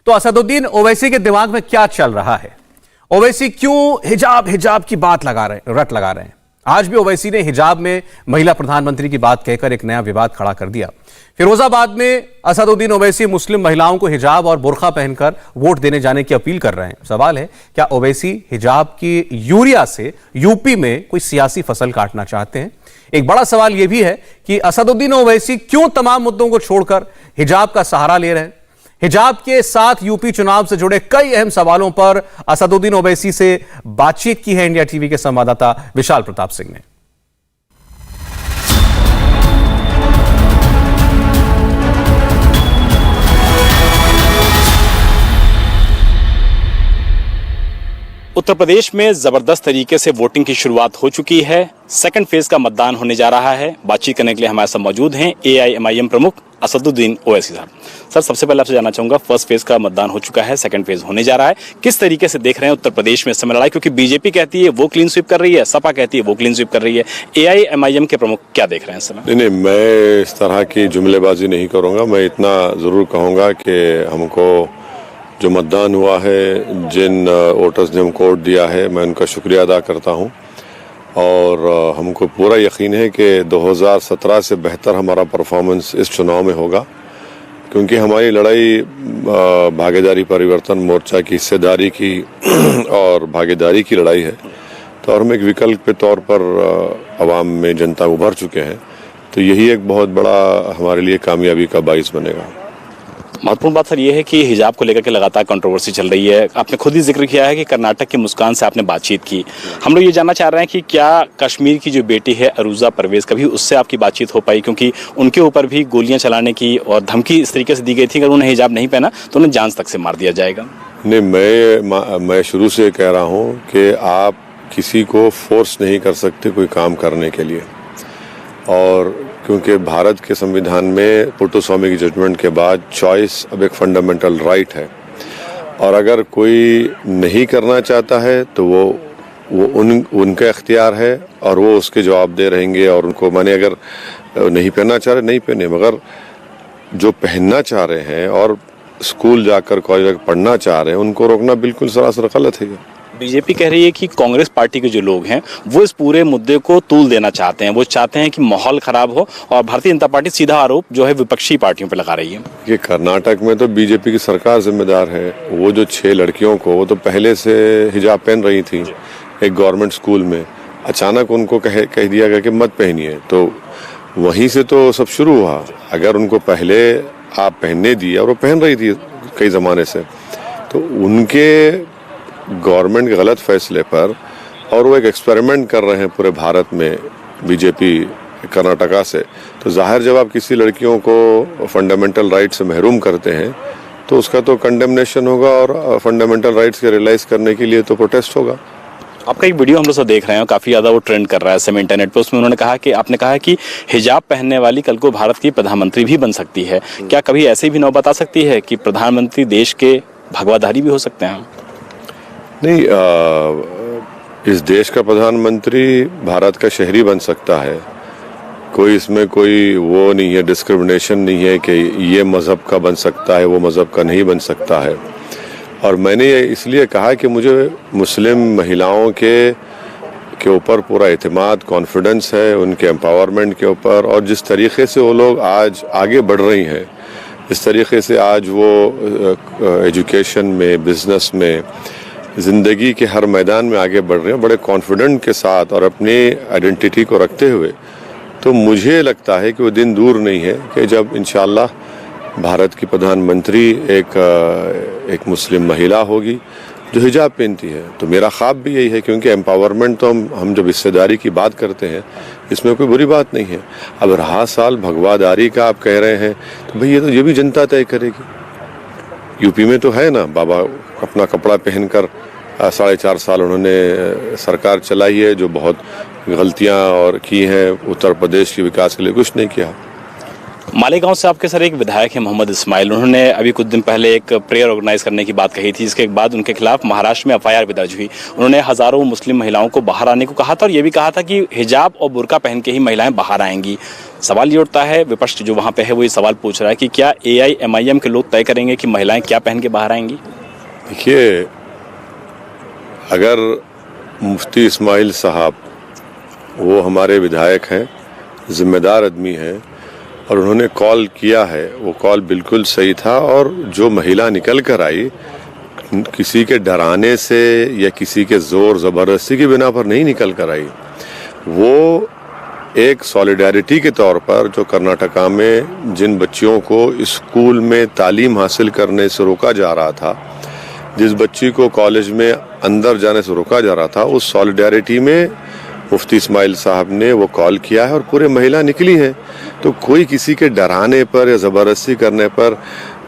तो असदुद्दीन ओवैसी के दिमाग में क्या चल रहा है? ओवैसी क्यों हिजाब की बात रट लगा रहे हैं? आज भी ओवैसी ने हिजाब में महिला प्रधानमंत्री की बात कहकर एक नया विवाद खड़ा कर दिया। फिरोजाबाद में असदुद्दीन ओवैसी मुस्लिम महिलाओं को हिजाब और बुर्का पहनकर वोट देने जाने की अपील कर रहे हैं। सवाल है, क्या ओवैसी हिजाब की यूरिया से यूपी में कोई सियासी फसल काटना चाहते हैं? एक बड़ा सवाल यह भी है कि असदुद्दीन ओवैसी क्यों तमाम मुद्दों को छोड़कर हिजाब का सहारा ले रहे हैं? हिजाब के साथ यूपी चुनाव से जुड़े कई अहम सवालों पर असदुद्दीन ओवैसी से बातचीत की है इंडिया टीवी के संवाददाता विशाल प्रताप सिंह ने। उत्तर प्रदेश में जबरदस्त तरीके से वोटिंग की शुरुआत हो चुकी है। सेकंड फेज का मतदान होने जा रहा है। बातचीत करने के लिए हमारे साथ मौजूद हैं AIMIM प्रमुख असदुद्दीन ओवैसी साहब। सर, सबसे पहले आपसे जानना चाहूंगा, फर्स्ट फेज का मतदान हो चुका है, सेकंड फेज होने जा रहा है, किस तरीके से देख रहे हैं उत्तर प्रदेश में इस समय लड़ाई? क्योंकि बीजेपी कहती है वो क्लीन स्वीप कर रही है, सपा कहती है वो क्लीन स्वीप कर रही है। AIMIM के प्रमुख क्या देख रहे हैं इस समय? नहीं, मैं इस तरह की जुमलेबाजी नहीं करूंगा। मैं इतना जरूर कहूंगा कि हमको जो मतदान हुआ है, जिन वोटर्स ने हमको वोट दिया है, मैं उनका शुक्रिया अदा करता हूं। और हमको पूरा यकीन है कि 2017 से बेहतर हमारा परफॉर्मेंस इस चुनाव में होगा, क्योंकि हमारी लड़ाई भागीदारी परिवर्तन मोर्चा की हिस्सेदारी की और भागीदारी की लड़ाई है। तो और हम एक विकल्प के तौर पर आवाम में जनता उभर चुके हैं। तो यही एक बहुत बड़ा हमारे लिए कामयाबी का बाइस बनेगा। महत्वपूर्ण बात सर ये है कि हिजाब को लेकर के लगातार कंट्रोवर्सी चल रही है। आपने खुद ही जिक्र किया है कि कर्नाटक की मुस्कान से आपने बातचीत की। हम लोग ये जानना चाह रहे हैं कि क्या कश्मीर की जो बेटी है अरूजा परवेज, कभी उससे आपकी बातचीत हो पाई? क्योंकि उनके ऊपर भी गोलियां चलाने की और धमकी इस तरीके से दी गई थी कि अगर उन्हें हिजाब नहीं पहना तो उन्हें जान तक से मार दिया जाएगा। नहीं, मैं शुरू से कह रहा हूँ कि आप किसी को फोर्स नहीं कर सकते कोई काम करने के लिए। और क्योंकि भारत के संविधान में पुट्टुस्वामी की जजमेंट के बाद चॉइस अब एक फंडामेंटल राइट है। और अगर कोई नहीं करना चाहता है तो वो उनका इख्तियार है और वो उसके जवाब दे रहेंगे। और उनको माने अगर नहीं पहनना चाह रहे नहीं पहने, मगर जो पहनना चाह रहे हैं और स्कूल जाकर कॉलेज जाकर पढ़ना चाह रहे हैं उनको रोकना बिल्कुल सरासर गलत है। बीजेपी कह रही है कि कांग्रेस पार्टी के जो लोग हैं वो इस पूरे मुद्दे को तूल देना चाहते हैं। वो चाहते हैं कि माहौल खराब हो और भारतीय जनता पार्टी सीधा आरोप जो है विपक्षी पार्टियों पर लगा रही है। ये कर्नाटक में तो बीजेपी की सरकार जिम्मेदार है। वो जो 6 लड़कियों को, वो तो पहले से हिजाब पहन रही थी एक गवर्नमेंट स्कूल में, अचानक उनको कह दिया गया कि मत पहनिए। तो वहीं से तो सब शुरू हुआ। अगर उनको पहले आप पहनने दिए और वो पहन रही थी कई जमाने से, तो उनके गवर्नमेंट के गलत फैसले पर, और वो एक एक्सपेरिमेंट कर रहे हैं पूरे भारत में बीजेपी कर्नाटका से, तो जाहिर जब आप किसी लड़कियों को फंडामेंटल राइट से महरूम करते हैं तो उसका तो कंडेमनेशन होगा और फंडामेंटल राइट्स के रियलाइज करने के लिए तो प्रोटेस्ट होगा। आपका एक वीडियो हम लोग सब देख रहे हैं, काफी ज्यादा वो ट्रेंड कर रहा है समय इंटरनेट पे। उसमें उन्होंने कहा कि आपने कहा कि हिजाब पहनने वाली कल को भारत की प्रधानमंत्री भी बन सकती है। क्या कभी ऐसे भी नौबत आ सकती है कि प्रधानमंत्री देश के भगवाधारी भी हो सकते हैं? नहीं, इस देश का प्रधानमंत्री भारत का शहरी बन सकता है। कोई इसमें कोई वो नहीं है, डिस्क्रिमिनेशन नहीं है कि ये मज़हब का बन सकता है वो मज़हब का नहीं बन सकता है। और मैंने ये इसलिए कहा कि मुझे मुस्लिम महिलाओं के ऊपर पूरा एतमाद, कॉन्फिडेंस है, उनके एम्पावरमेंट के ऊपर। और जिस तरीके से वो लोग आज आगे बढ़ रही हैं, इस तरीके से आज वो एजुकेशन में, बिजनेस में, ज़िंदगी के हर मैदान में आगे बढ़ रहे हैं बड़े कॉन्फिडेंट के साथ और अपनी आइडेंटिटी को रखते हुए। तो मुझे लगता है कि वो दिन दूर नहीं है कि जब इंशाअल्लाह भारत की प्रधानमंत्री एक मुस्लिम महिला होगी जो हिजाब पहनती है। तो मेरा ख्वाब भी यही है, क्योंकि एम्पावरमेंट तो हम जब हिस्सेदारी की बात करते हैं इसमें कोई बुरी बात नहीं है। अब रहा साल भगवादारी का आप कह रहे हैं तो भाई ये भी जनता तय करेगी। यूपी में तो है ना, बाबा अपना कपड़ा पहनकर 4.5 साल उन्होंने सरकार चलाई है, जो बहुत गलतियां और की हैं। उत्तर प्रदेश के विकास के लिए कुछ नहीं किया। मालेगांव से आपके सर एक विधायक है मोहम्मद इस्माइल, उन्होंने अभी कुछ दिन पहले एक प्रेयर ऑर्गेनाइज करने की बात कही थी, जिसके बाद उनके खिलाफ महाराष्ट्र में एफआईआर भी दर्ज हुई। उन्होंने हजारों मुस्लिम महिलाओं को बाहर आने को कहा था और ये भी कहा था कि हिजाब और बुर्का पहन के ही महिलाएं बाहर आएंगी। सवाल ये उठता है, विपक्ष जो वहाँ पे है वो ये सवाल पूछ रहा है कि क्या AIMIM के लोग तय करेंगे कि महिलाएं क्या पहन के बाहर आएंगी? देखिए, अगर मुफ्ती इस्माइल साहब वो हमारे विधायक हैं, जिम्मेदार आदमी हैं और उन्होंने कॉल किया है, वो कॉल बिल्कुल सही था। और जो महिला निकल कर आई किसी के डराने से या किसी के जोर ज़बरदस्ती की बिना पर नहीं निकल कर आई, वो एक सॉलिडारिटी के तौर पर जो कर्नाटका में जिन बच्चियों को स्कूल में तालीम हासिल करने से रोका जा रहा था, जिस बच्ची को कॉलेज में अंदर जाने से रोका जा रहा था, उस सॉलिडारिटी में मुफ्ती इस्माइल साहब ने वो कॉल किया है और पूरे महिला निकली हैं। तो कोई किसी के डराने पर या ज़बरदस्ती करने पर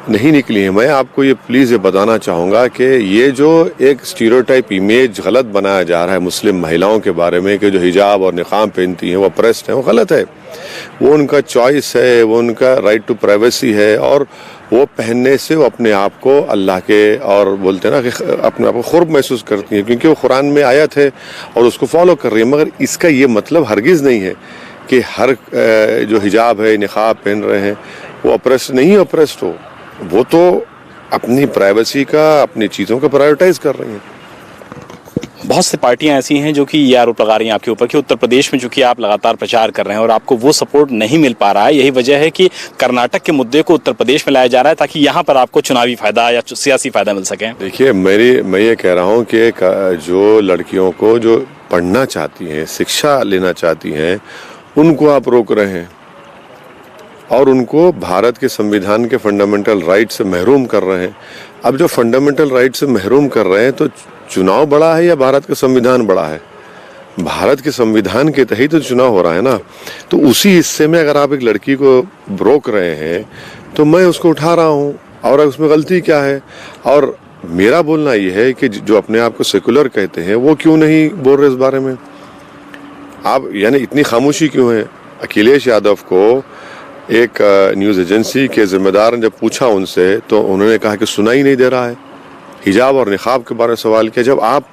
नहीं निकली है। मैं आपको ये प्लीज़ ये बताना चाहूँगा कि ये जो एक स्टीरियोटाइप इमेज गलत बनाया जा रहा है मुस्लिम महिलाओं के बारे में कि जो हिजाब और निकाब पहनती हैं वो अप्रेस्ड हैं, वो गलत है। वो उनका चॉइस है, वो उनका राइट टू प्राइवेसी है और वो पहनने से वो अपने आप को अल्लाह के और बोलते हैं ना कि अपने आप को खुर्ब महसूस करती हैं, क्योंकि वो कुरान में आयत है और उसको फॉलो कर रही है। मगर इसका ये मतलब हरगिज़ नहीं है कि हर जो हिजाब है, निकाब पहन रहे हैं वो अप्रेस्ड नहीं अप्रेस्ड हो। वो तो अपनी प्राइवेसी का, अपनी चीज़ों का प्रायोरिटाइज कर रही हैं। बहुत सी पार्टियां ऐसी हैं जो कि ये आरोप लगा रही हैं आपके ऊपर कि उत्तर प्रदेश में चूंकि आप लगातार प्रचार कर रहे हैं और आपको वो सपोर्ट नहीं मिल पा रहा है, यही वजह है कि कर्नाटक के मुद्दे को उत्तर प्रदेश में लाया जा रहा है ताकि यहाँ पर आपको चुनावी फायदा या सियासी फायदा मिल सके। देखिए, मैं ये कह रहा हूँ कि जो लड़कियों को जो पढ़ना चाहती हैं, शिक्षा लेना चाहती हैं, उनको आप रोक रहे हैं और उनको भारत के संविधान के फंडामेंटल राइट से महरूम कर रहे हैं। अब जो फंडामेंटल राइट से महरूम कर रहे हैं, तो चुनाव बड़ा है या भारत का संविधान बड़ा है? भारत के संविधान के तहत तो चुनाव हो रहा है ना। तो उसी हिस्से में अगर आप एक लड़की को रोक रहे हैं तो मैं उसको उठा रहा हूँ और उसमें गलती क्या है? और मेरा बोलना ये है कि जो अपने आप को सेकुलर कहते हैं वो क्यों नहीं बोल रहे इस बारे में? आप यानी इतनी खामोशी क्यों है? अखिलेश यादव को एक न्यूज़ एजेंसी के जिम्मेदार ने जब पूछा उनसे तो उन्होंने कहा कि सुना ही नहीं दे रहा है। हिजाब और निकाब के बारे में सवाल किया। जब आप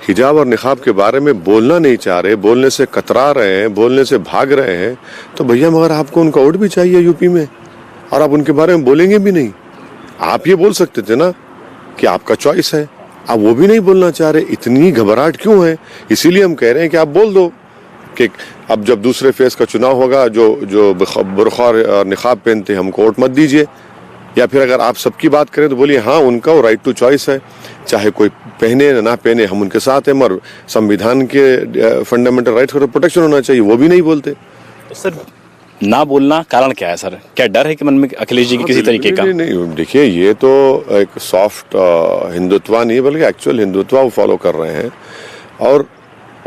हिजाब और निकाब के बारे में बोलना नहीं चाह रहे, बोलने से कतरा रहे हैं, बोलने से भाग रहे हैं, तो भैया मगर आपको उनका वोट भी चाहिए यूपी में और आप उनके बारे में बोलेंगे भी नहीं। आप ये बोल सकते थे ना कि आपका चॉइस है, आप वो भी नहीं बोलना चाह रहे। इतनी घबराहट क्यों है? इसीलिए हम कह रहे हैं कि आप बोल दो कि अब जब दूसरे फेज का चुनाव होगा, जो बुर्का और निकाब पहनते हैं हमको वोट मत दीजिए। या फिर अगर आप सबकी बात करें तो बोलिए हाँ, उनका वो राइट टू चॉइस है, चाहे कोई पहने ना पहने, हम उनके साथ हैं, मगर संविधान के फंडामेंटल राइट्स का प्रोटेक्शन होना चाहिए। वो भी नहीं बोलते। तो सर, ना बोलना कारण क्या है सर? क्या डर है कि मन में अखिलेश जी की किसी तरीके का? नहीं, देखिए, ये तो एक सॉफ्ट हिंदुत्व नहीं बल्कि एक्चुअल हिंदुत्व वो फॉलो कर रहे हैं और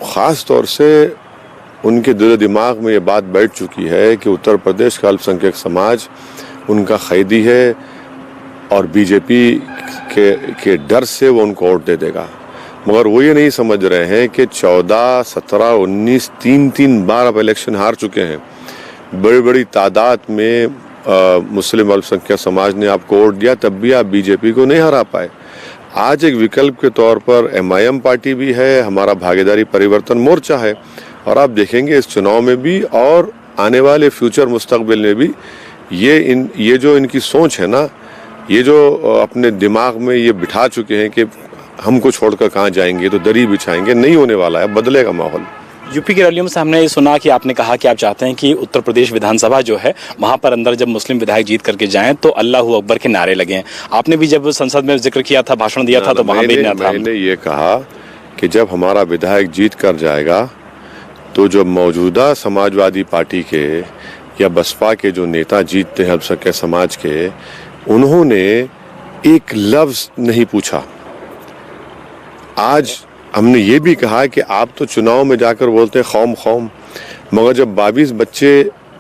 ख़ास तौर से उनके दिल दिमाग में ये बात बैठ चुकी है कि उत्तर प्रदेश का अल्पसंख्यक समाज उनका कैदी है और बीजेपी के डर से वो उनको वोट दे देगा। मगर वो ये नहीं समझ रहे हैं कि 14, 17, 19 तीन बार अब इलेक्शन हार चुके हैं। बड़ी बड़ी तादाद में मुस्लिम अल्पसंख्यक समाज ने आपको वोट दिया, तब भी आप बीजेपी को नहीं हरा पाए। आज एक विकल्प के तौर पर MIM पार्टी भी है, हमारा भागीदारी परिवर्तन मोर्चा है और आप देखेंगे इस चुनाव में भी और आने वाले फ्यूचर मुस्तकबिल में भी ये जो इनकी सोच है ना, ये जो अपने दिमाग में ये बिठा चुके हैं कि हमको छोड़कर कहाँ जाएंगे, तो दरी बिछाएंगे, नहीं होने वाला है, बदलेगा माहौल। यूपी की रैलियों में हमने ये सुना कि आपने कहा कि आप चाहते हैं कि उत्तर प्रदेश विधानसभा जो है वहां पर अंदर जब मुस्लिम विधायक जीत करके जाएं तो अल्लाहू अकबर के नारे लगें। आपने भी जब संसद में जिक्र किया था, भाषण दिया था, तो वहां भी मैंने ये कहा कि जब हमारा विधायक जीत कर जाएगा तो जो मौजूदा समाजवादी पार्टी के या बसपा के जो नेता जीतते हैं अल्पसंख्यक समाज के, उन्होंने एक लफ्ज नहीं पूछा। आज हमने ये भी कहा कि आप तो चुनाव में जाकर बोलते हैं खौम खौम, मगर जब 22 बच्चे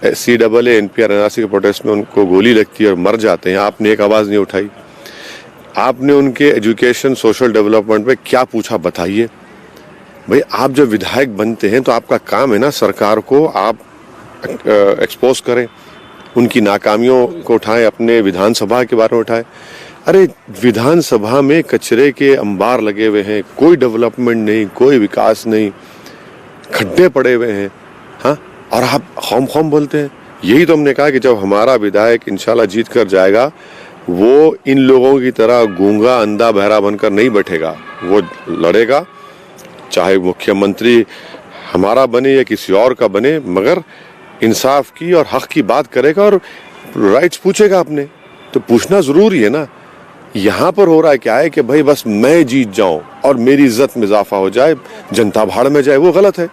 CAA NPR NRC के प्रोटेस्ट में उनको गोली लगती है और मर जाते हैं, आपने एक आवाज़ नहीं उठाई। आपने उनके एजुकेशन, सोशल डेवलपमेंट में क्या पूछा, बताइए। भाई, आप जब विधायक बनते हैं तो आपका काम है ना सरकार को आप एक्सपोज करें, उनकी नाकामियों को उठाएं, अपने विधानसभा के बारे में उठाएं। अरे विधानसभा में कचरे के अंबार लगे हुए हैं, कोई डेवलपमेंट नहीं, कोई विकास नहीं, खड्डे पड़े हुए हैं, हाँ, और आप खौम बोलते हैं। यही तो हमने कहा कि जब हमारा विधायक इंशाल्लाह जीत कर जाएगा, वो इन लोगों की तरह गूंगा अंधा बहरा बनकर नहीं बैठेगा, वो लड़ेगा, चाहे मुख्यमंत्री हमारा बने या किसी और का बने, मगर इंसाफ की और हक की बात करेगा और राइट्स पूछेगा अपने। तो पूछना जरूरी है ना। यहाँ पर हो रहा है क्या है कि भाई बस मैं जीत जाऊं और मेरी इज्जत में इजाफा हो जाए, जनता भाड़ में जाए, वो गलत है।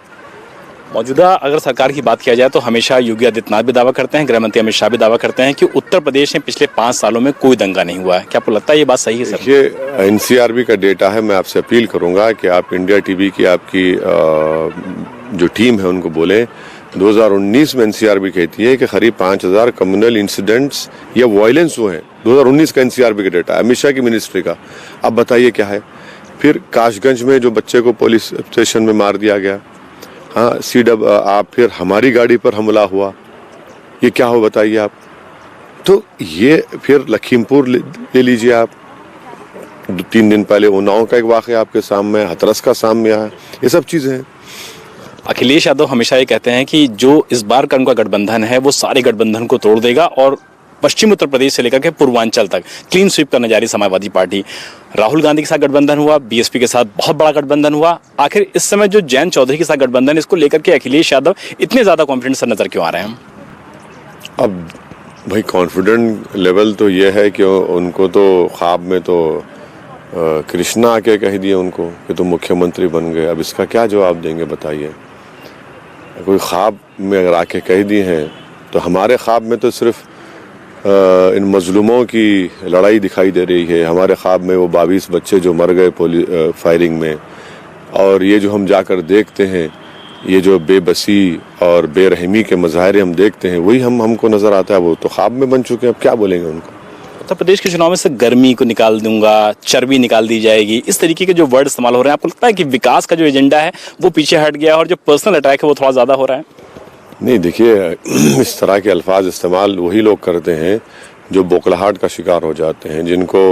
मौजूदा अगर सरकार की बात किया जाए तो हमेशा योगी आदित्यनाथ भी दावा करते हैं, गृह मंत्री अमित शाह भी दावा करते हैं कि उत्तर प्रदेश में पिछले 5 सालों में कोई दंगा नहीं हुआ है। क्या आपको लगता है ये बात सही है सर? ये एनसीआरबी का डेटा है। मैं आपसे अपील करूंगा कि आप इंडिया टीवी की आपकी जो टीम है उनको बोले, 2019 में एनसीआरबी कहती है कि करीब 5000 कम्युनल इंसिडेंट्स या वायलेंस हुए हैं। 2019 का एनसीआरबी का डेटा, अमित शाह की मिनिस्ट्री का। अब बताइए क्या है। फिर काशगंज में जो बच्चे को पुलिस स्टेशन में मार दिया गया, हाँ, आप फिर हमारी गाड़ी पर हमला हुआ, ये क्या हो बताइए आप। तो ये फिर लखीमपुर ले लीजिए आप, 2-3 दिन पहले उन्नाव का एक वाकया आपके सामने, हाथरस का सामने आया, ये सब चीजें हैं। अखिलेश यादव हमेशा ये कहते हैं कि जो इस बार का उनका गठबंधन है वो सारे गठबंधन को तोड़ देगा और पश्चिम उत्तर प्रदेश से लेकर के पूर्वांचल तक क्लीन स्वीप करने जा रही समाजवादी पार्टी। राहुल गांधी के साथ गठबंधन हुआ, बीएसपी के साथ बहुत बड़ा गठबंधन हुआ, आखिर इस समय जो जयंत चौधरी के साथ गठबंधन, इसको लेकर के अखिलेश यादव इतने ज्यादा कॉन्फिडेंस नजर क्यों आ रहे हैं? अब भाई कॉन्फिडेंट लेवल तो ये है कि उनको तो ख्वाब में तो कृष्णा आके कह दिए उनको कि तुम मुख्यमंत्री बन गए। अब इसका क्या जवाब देंगे बताइए। कोई ख्वाब में अगर आके कह दिए हैं तो हमारे ख्वाब में तो सिर्फ इन मजलूमों की लड़ाई दिखाई दे रही है। हमारे ख्वाब में वो 22 बच्चे जो मर गए फायरिंग में, और ये जो हम जाकर देखते हैं, ये जो बेबसी और बेरहमी के मज़ाहिर हम देखते हैं, वही हमको नज़र आता है। वो तो ख्वाब में बन चुके हैं, अब क्या बोलेंगे उनको। उत्तर प्रदेश के चुनाव में से गर्मी को निकाल दूंगा, चर्बी निकाल दी जाएगी, इस तरीके के जो वर्ड इस्तेमाल हो रहे हैं, आपको लगता है कि विकास का जो एजेंडा है वो पीछे हट गया और जो पर्सनल अटैक है वो थोड़ा ज़्यादा हो रहा है? नहीं, देखिए, इस तरह के अल्फाज इस्तेमाल वही लोग करते हैं जो बौखलाहट का शिकार हो जाते हैं, जिनको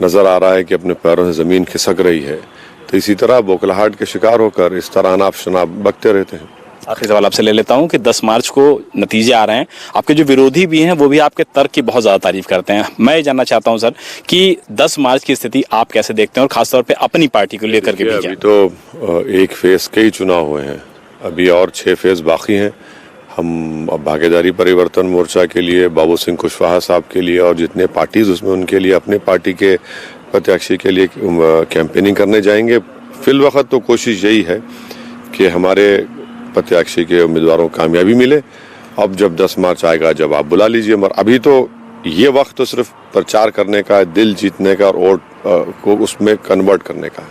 नज़र आ रहा है कि अपने पैरों से ज़मीन खिसक रही है। तो इसी तरह बौखलाहट के शिकार होकर इस तरह अनाप शनाप बकते रहते हैं। आखिरी सवाल आपसे ले लेता हूं कि 10 मार्च को नतीजे आ रहे हैं, आपके जो विरोधी भी हैं वो भी आपके तर्क की बहुत ज़्यादा तारीफ करते हैं। मैं ये जानना चाहता हूं सर कि 10 मार्च की स्थिति आप कैसे देखते हैं और खासतौर पे अपनी पार्टी को लेकर के भी? अभी तो एक फेज के ही चुनाव हुए हैं, अभी और 6 फेज बाकी हैं। हम अब भागीदारी परिवर्तन मोर्चा के लिए, बाबू सिंह कुशवाहा साहब के लिए और जितने पार्टीज उसमें उनके लिए, अपने पार्टी के प्रत्याशी के लिए कैंपेनिंग करने जाएंगे। फिल वक्त तो कोशिश यही है कि हमारे प्रत्याशी के उम्मीदवारों को कामयाबी मिले। अब जब 10 मार्च आएगा, जब आप बुला लीजिए, मगर अभी तो ये वक्त तो सिर्फ प्रचार करने का, दिल जीतने का और वोट को उसमें कन्वर्ट करने का।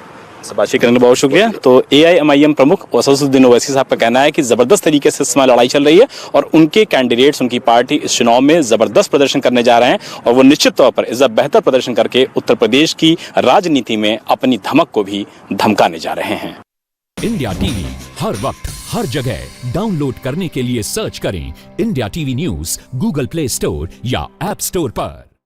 बातचीत करने के लिए बहुत शुक्रिया। तो AIMIM प्रमुख असदुद्दीन ओवैसी साहब का कहना है कि जबरदस्त तरीके से इस समय लड़ाई चल रही है और उनके कैंडिडेट्स, उनकी पार्टी इस चुनाव में जबरदस्त प्रदर्शन करने जा रहे हैं और वो निश्चित तौर पर इसका बेहतर प्रदर्शन करके उत्तर प्रदेश की राजनीति में अपनी धमक को भी धमकाने जा रहे हैं। इंडिया टीवी हर वक्त हर जगह डाउनलोड करने के लिए सर्च करें India TV news Google play store या ऐप स्टोर पर।